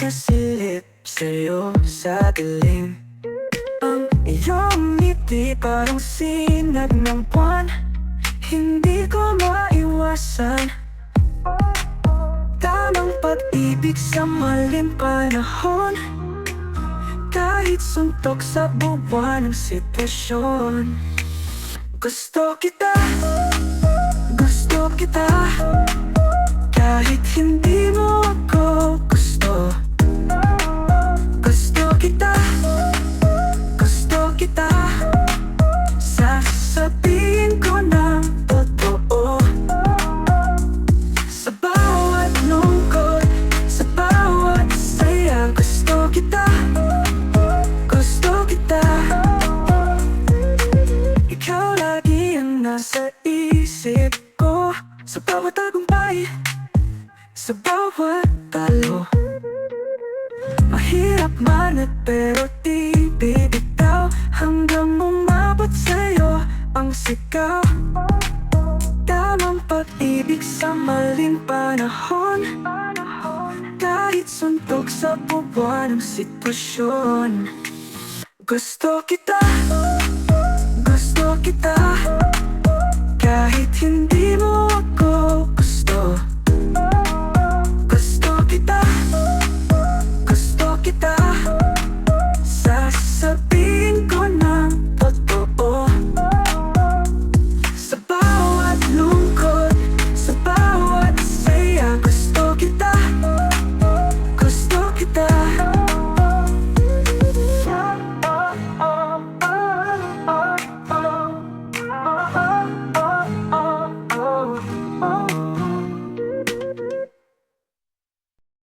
nakasilip sa'yo sa dilim. Ang iyong ngiti parang sinag ng buwan, hindi ko maiwasan. Tamang pag-ibig sa maling panahon, kahit suntok sa buwan ng sitwasyon. Gusto kita, gusto kita, kahit hindi mo ako gusto. Gusto kita, gusto kita, sasabihin ko ng totoo. Sa bawat lungkot, sa bawat saya, gusto kita, gusto kita. Ikaw lagi ang nasa isip ko, sa bawat tagumpay, sa bawat talo. Mahirap man at pero di bibitaw, hanggang umabot sa'yo ang sigaw. Tamang pag-ibig sa maling panahon, kahit suntok sa buwan ng sitwasyon. Gusto kita, gusto kita, kahit hindi mo ako gusto. Gusto kita, gusto kita, sasabihin ko ng totoo. Sa bawat lungkot, sa bawat saya, gusto kita, gusto kita. Oh,